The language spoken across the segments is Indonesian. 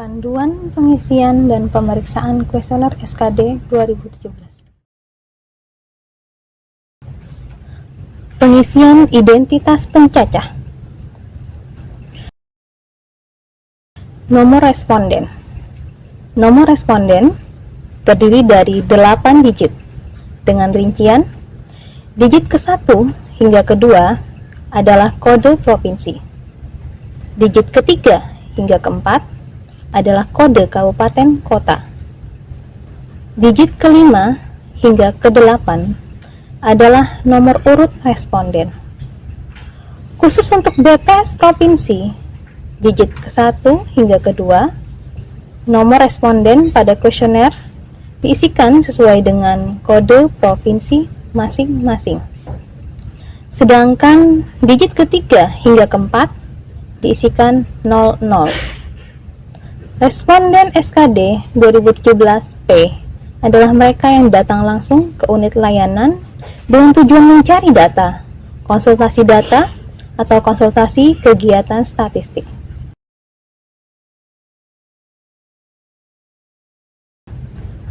Panduan pengisian dan pemeriksaan kuesioner SKD 2017. Pengisian identitas pencacah. Nomor responden. Nomor responden terdiri dari 8 digit dengan rincian digit ke-1 hingga ke-2 adalah kode provinsi. Digit ketiga hingga ke-4 adalah kode kabupaten kota. Digit ke-5 hingga ke-8 adalah nomor urut responden. Khusus untuk BPS provinsi, digit ke-1 hingga ke-2, nomor responden pada kuesioner diisikan sesuai dengan kode provinsi masing-masing. Sedangkan digit ketiga hingga ke-4 diisikan 00. Responden SKD 2017-P adalah mereka yang datang langsung ke unit layanan dengan tujuan mencari data, konsultasi data, atau konsultasi kegiatan statistik.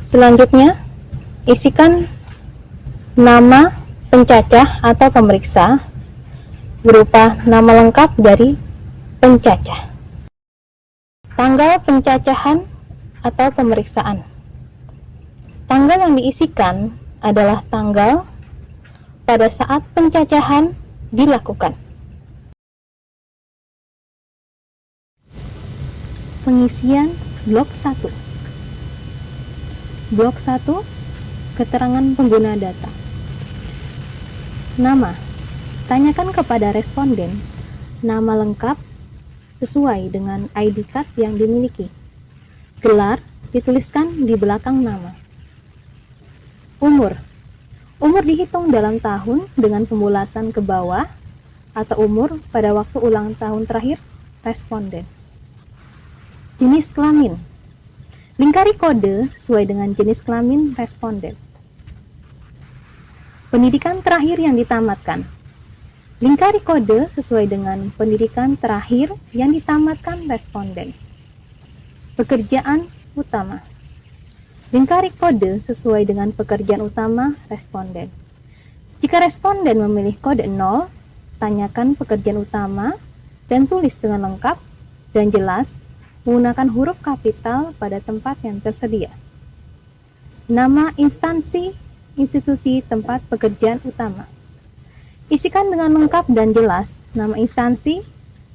Selanjutnya, isikan nama pencacah atau pemeriksa berupa nama lengkap dari pencacah, tanggal pencacahan atau pemeriksaan. Tanggal yang diisikan adalah tanggal pada saat pencacahan dilakukan. Pengisian blok 1. Blok 1, keterangan pengguna data. Nama. Tanyakan kepada responden nama lengkap sesuai dengan ID card yang dimiliki. Gelar dituliskan di belakang nama. Umur. Umur dihitung dalam tahun dengan pembulatan ke bawah atau umur pada waktu ulang tahun terakhir responden. Jenis kelamin. Lingkari kode sesuai dengan jenis kelamin responden. Pendidikan terakhir yang ditamatkan. Lingkari kode sesuai dengan pendidikan terakhir yang ditamatkan responden. Pekerjaan utama. Lingkari kode sesuai dengan pekerjaan utama responden. Jika responden memilih kode 0, tanyakan pekerjaan utama dan tulis dengan lengkap dan jelas menggunakan huruf kapital pada tempat yang tersedia. Nama instansi, institusi tempat pekerjaan utama. Isikan dengan lengkap dan jelas nama instansi,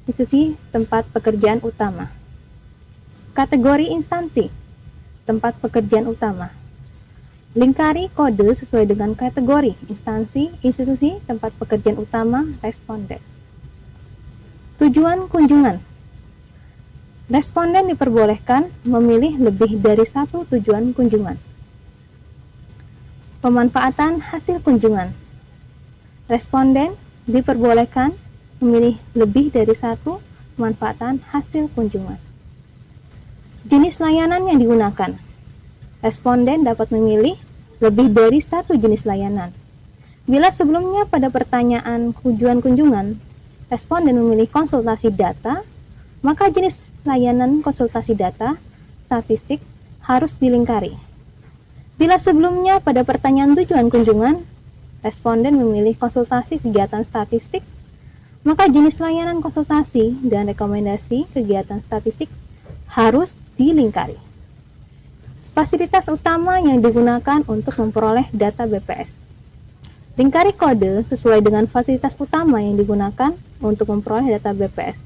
institusi tempat pekerjaan utama. Kategori instansi, tempat pekerjaan utama. Lingkari kode sesuai dengan kategori instansi, institusi tempat pekerjaan utama responden. Tujuan kunjungan. Responden diperbolehkan memilih lebih dari satu tujuan kunjungan. Pemanfaatan hasil kunjungan. Responden diperbolehkan memilih lebih dari satu pemanfaatan hasil kunjungan. Jenis layanan yang digunakan. Responden dapat memilih lebih dari satu jenis layanan. Bila sebelumnya pada pertanyaan tujuan kunjungan, responden memilih konsultasi data, maka jenis layanan konsultasi data statistik harus dilingkari. Bila sebelumnya pada pertanyaan tujuan kunjungan, responden memilih konsultasi kegiatan statistik, maka jenis layanan konsultasi dan rekomendasi kegiatan statistik harus dilingkari. Fasilitas utama yang digunakan untuk memperoleh data BPS. Lingkari kode sesuai dengan fasilitas utama yang digunakan untuk memperoleh data BPS.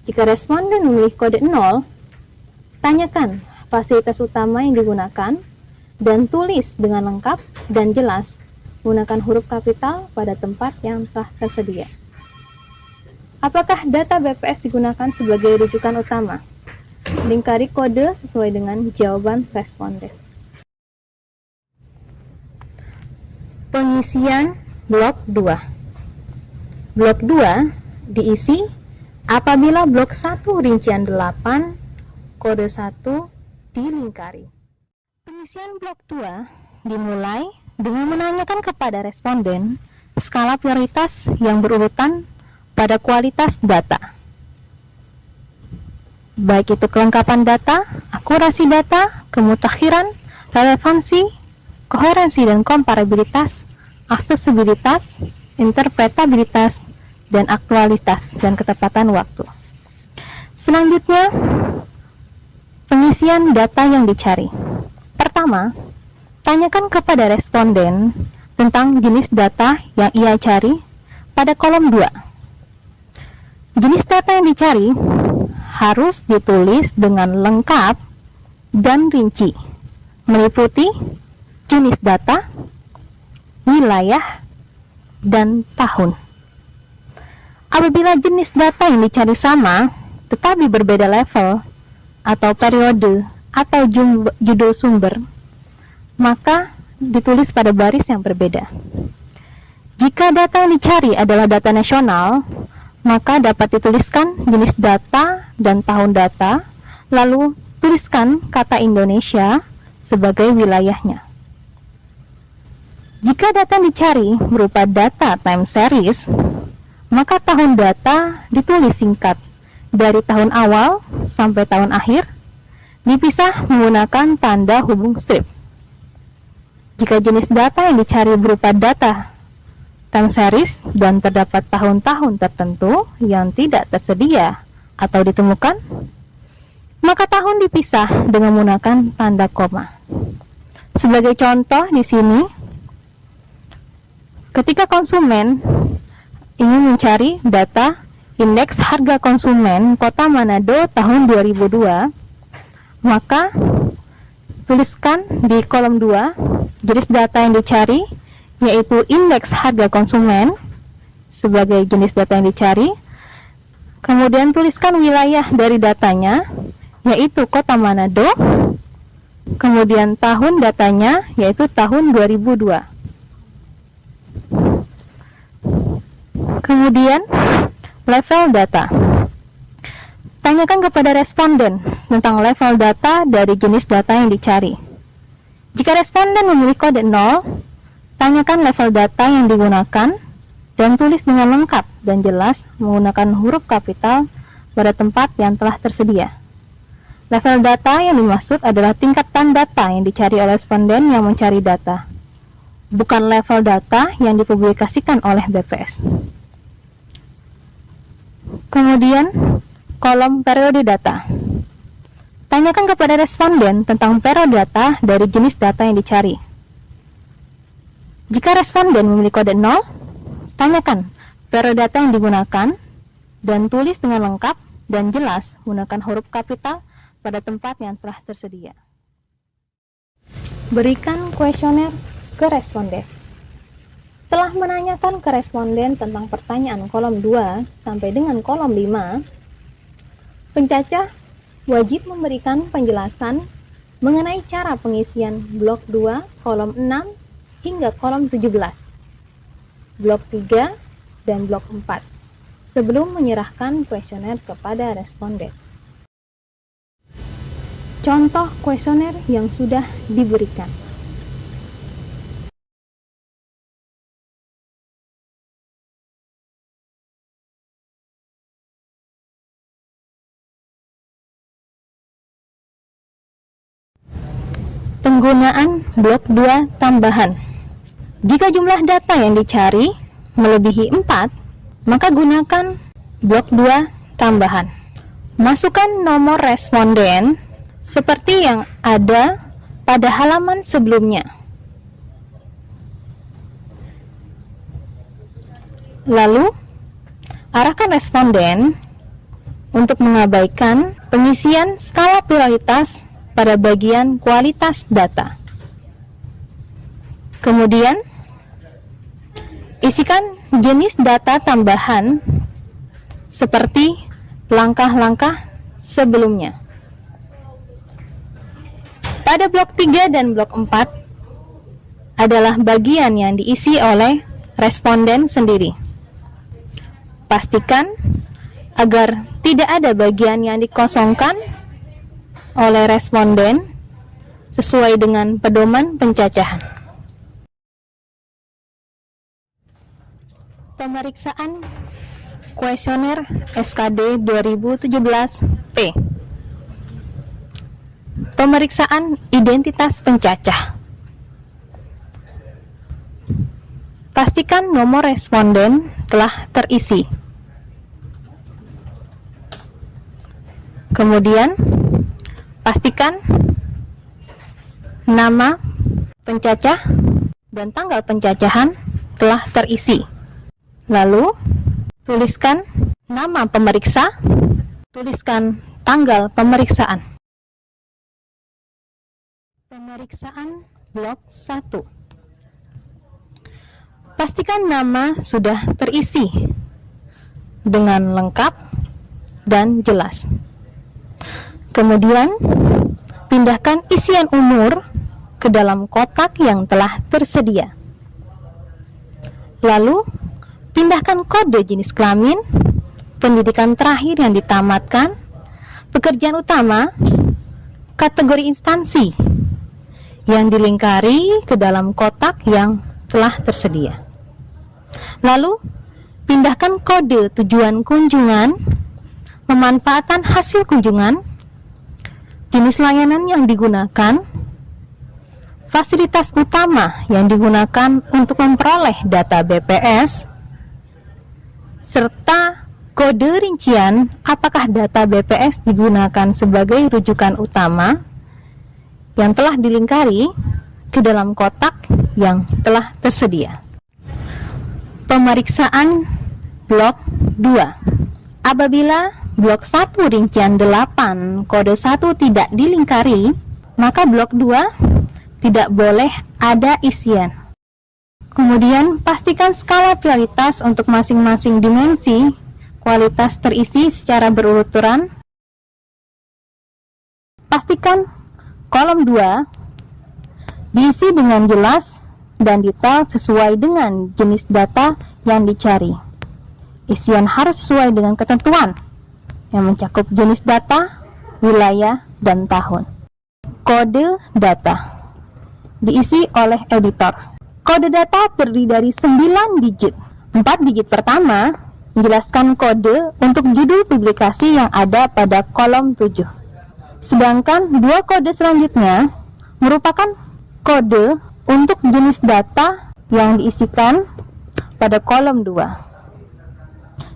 Jika responden memilih kode 0, tanyakan fasilitas utama yang digunakan dan tulis dengan lengkap dan jelas menggunakan huruf kapital pada tempat yang telah tersedia. Apakah data BPS digunakan sebagai rujukan utama? Lingkari kode sesuai dengan jawaban responden. Pengisian blok 2. Blok 2 diisi apabila blok 1 rincian 8 kode 1 dilingkari. Pengisian blok 2 dimulai dengan menanyakan kepada responden skala prioritas yang berurutan pada kualitas data. baik itu kelengkapan data, akurasi data, kemutakhiran, relevansi, koherensi dan komparabilitas, aksesibilitas, interpretabilitas, dan aktualitas dan ketepatan waktu. Selanjutnya, pengisian data yang dicari. Pertama, tanyakan kepada responden tentang jenis data yang ia cari pada kolom 2. Jenis data yang dicari harus ditulis dengan lengkap dan rinci, meliputi jenis data, wilayah, dan tahun. Apabila jenis data yang dicari sama, tetapi berbeda level, atau periode, atau judul sumber, maka ditulis pada baris yang berbeda. Jika data yang dicari adalah data nasional, maka dapat dituliskan jenis data dan tahun data, lalu tuliskan kata Indonesia sebagai wilayahnya. Jika data yang dicari berupa data time series, maka tahun data ditulis singkat dari tahun awal sampai tahun akhir, dipisah menggunakan tanda hubung strip. Jika jenis data yang dicari berupa data time series dan terdapat tahun-tahun tertentu yang tidak tersedia atau ditemukan, maka tahun dipisah dengan menggunakan tanda koma. Sebagai contoh di sini, ketika konsumen ingin mencari data indeks harga konsumen Kota Manado tahun 2002, maka tuliskan di kolom 2 jenis data yang dicari, yaitu indeks harga konsumen sebagai jenis data yang dicari. Kemudian tuliskan wilayah dari datanya, yaitu Kota Manado. Kemudian tahun datanya, yaitu tahun 2002. Kemudian level data. Tanyakan kepada responden tentang level data dari jenis data yang dicari. Jika responden memilih kode 0, tanyakan level data yang digunakan dan tulis dengan lengkap dan jelas menggunakan huruf kapital pada tempat yang telah tersedia. Level data yang dimaksud adalah tingkatan data yang dicari oleh responden yang mencari data, bukan level data yang dipublikasikan oleh BPS. Kemudian, kolom periode data. Tanyakan kepada responden tentang periode data dari jenis data yang dicari. Jika responden memilih kode 0, tanyakan periode data yang digunakan dan tulis dengan lengkap dan jelas menggunakan huruf kapital pada tempat yang telah tersedia. Berikan kuesioner ke responden. Setelah menanyakan ke responden tentang pertanyaan kolom 2 sampai dengan kolom 5, pencacah wajib memberikan penjelasan mengenai cara pengisian blok 2, kolom 6 hingga kolom 17, blok 3, dan blok 4 sebelum menyerahkan kuesioner kepada responden. Contoh kuesioner yang sudah diberikan. Penggunaan blok 2 tambahan. Jika jumlah data yang dicari melebihi 4, maka gunakan blok 2 tambahan. Masukkan nomor responden seperti yang ada pada halaman sebelumnya. Lalu, arahkan responden untuk mengabaikan pengisian skala prioritas pada bagian kualitas data. Kemudian, isikan jenis data tambahan seperti langkah-langkah sebelumnya. Pada blok 3 dan blok 4 adalah bagian yang diisi oleh responden sendiri. Pastikan agar tidak ada bagian yang dikosongkan oleh responden sesuai dengan pedoman pencacahan. Pemeriksaan kuesioner SKD 2017-P. Pemeriksaan identitas pencacah. Pastikan nomor responden telah terisi. Kemudian, pastikan nama pencacah dan tanggal pencacahan telah terisi. Lalu, tuliskan nama pemeriksa, tuliskan tanggal pemeriksaan. Pemeriksaan blok 1. Pastikan nama sudah terisi dengan lengkap dan jelas. Kemudian, pindahkan isian umur ke dalam kotak yang telah tersedia. Lalu, pindahkan kode jenis kelamin, pendidikan terakhir yang ditamatkan, pekerjaan utama, kategori instansi yang dilingkari ke dalam kotak yang telah tersedia. Lalu, pindahkan kode tujuan kunjungan, pemanfaatan hasil kunjungan, jenis layanan yang digunakan, fasilitas utama yang digunakan untuk memperoleh data BPS, serta kode rincian apakah data BPS digunakan sebagai rujukan utama yang telah dilingkari ke dalam kotak yang telah tersedia. Pemeriksaan blok 2. Apabila blok 1 rincian 8 kode 1 tidak dilingkari, maka blok 2 tidak boleh ada isian. Kemudian pastikan skala prioritas untuk masing-masing dimensi kualitas terisi secara berurutan. Pastikan kolom 2 diisi dengan jelas dan detail sesuai dengan jenis data yang dicari. Isian harus sesuai dengan ketentuan yang mencakup jenis data, wilayah, dan tahun. Kode data diisi oleh editor. Kode data terdiri dari 9 digit. 4 digit pertama menjelaskan kode untuk judul publikasi yang ada pada kolom 7. Sedangkan 2 kode selanjutnya merupakan kode untuk jenis data yang diisikan pada kolom 2.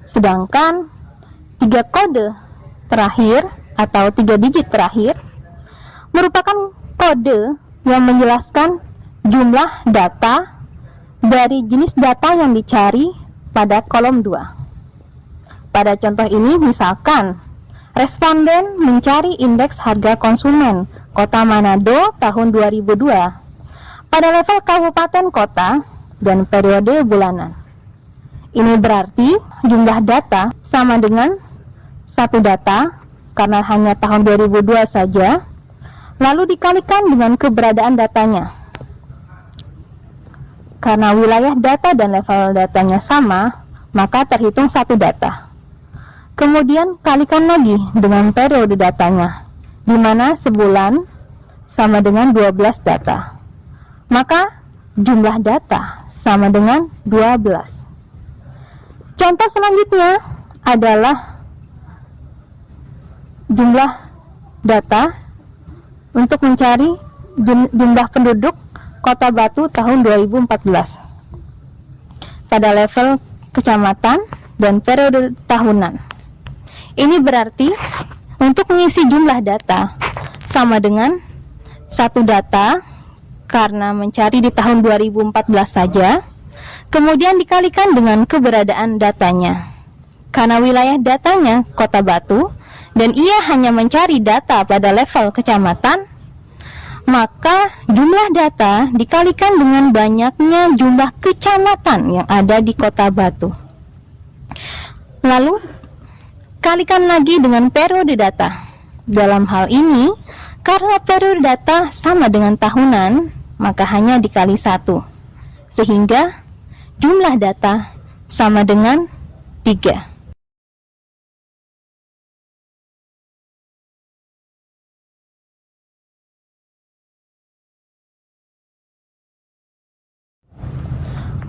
Sedangkan 3 kode terakhir atau 3 digit terakhir merupakan kode yang menjelaskan jumlah data dari jenis data yang dicari pada kolom 2. Pada contoh ini misalkan responden mencari indeks harga konsumen Kota Manado tahun 2002 pada level kabupaten kota dan periode bulanan. Ini berarti jumlah data sama dengan satu data karena hanya tahun 2002 saja, lalu dikalikan dengan keberadaan datanya. Karena wilayah data dan level datanya sama, maka terhitung satu data. Kemudian kalikan lagi dengan periode datanya, di mana sebulan sama dengan 12 data. Maka jumlah data sama dengan 12. Contoh selanjutnya adalah jumlah data untuk mencari jumlah penduduk Kota Batu tahun 2014 pada level kecamatan dan periode tahunan. Ini berarti untuk mengisi jumlah data sama dengan satu data karena mencari di tahun 2014 saja, kemudian dikalikan dengan keberadaan datanya. Karena wilayah datanya Kota Batu dan ia hanya mencari data pada level kecamatan, maka jumlah data dikalikan dengan banyaknya jumlah kecamatan yang ada di Kota Batu. Lalu, kalikan lagi dengan periode data. Dalam hal ini, karena periode data sama dengan tahunan, maka hanya dikali 1. Sehingga, jumlah data sama dengan 3.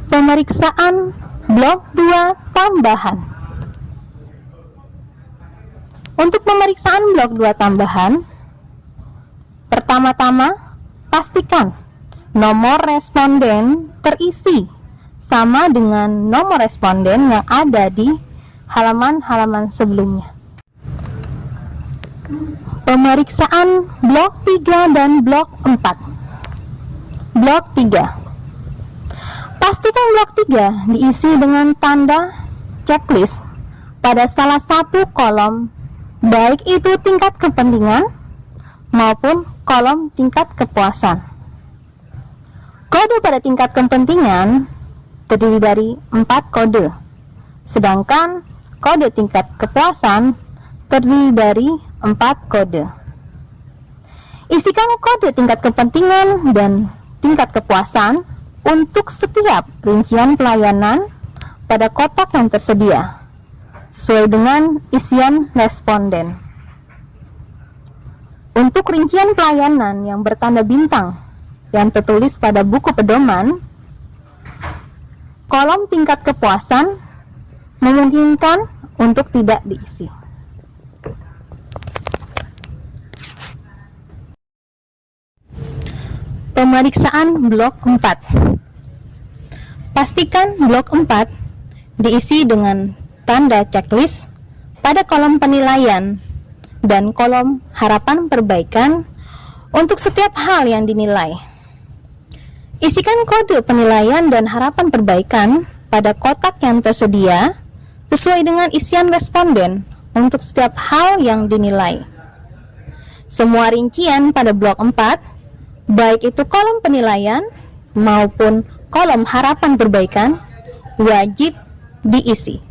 Pemeriksaan blok 2 tambahan. Untuk pemeriksaan blok 2 tambahan, Pertama-tama, pastikan nomor responden terisi sama dengan nomor responden yang ada di halaman-halaman sebelumnya. Pemeriksaan blok 3 dan blok 4. Blok 3. Pastikan blok 3 diisi dengan tanda checklist pada salah satu kolom, baik itu tingkat kepentingan maupun kolom tingkat kepuasan. Kode pada tingkat kepentingan terdiri dari 4 kode, sedangkan kode tingkat kepuasan terdiri dari 4 kode. Isikan kode tingkat kepentingan dan tingkat kepuasan untuk setiap rincian pelayanan pada kotak yang tersedia, sesuai dengan isian responden. Untuk rincian pelayanan yang bertanda bintang yang tertulis pada buku pedoman, kolom tingkat kepuasan memungkinkan untuk tidak diisi. Pemeriksaan blok 4. Pastikan blok 4 diisi dengan tanda checklist pada kolom penilaian dan kolom harapan perbaikan untuk setiap hal yang dinilai. Isikan kode penilaian dan harapan perbaikan pada kotak yang tersedia sesuai dengan isian responden untuk setiap hal yang dinilai. Semua rincian pada blok 4, baik itu kolom penilaian maupun kolom harapan perbaikan, wajib diisi.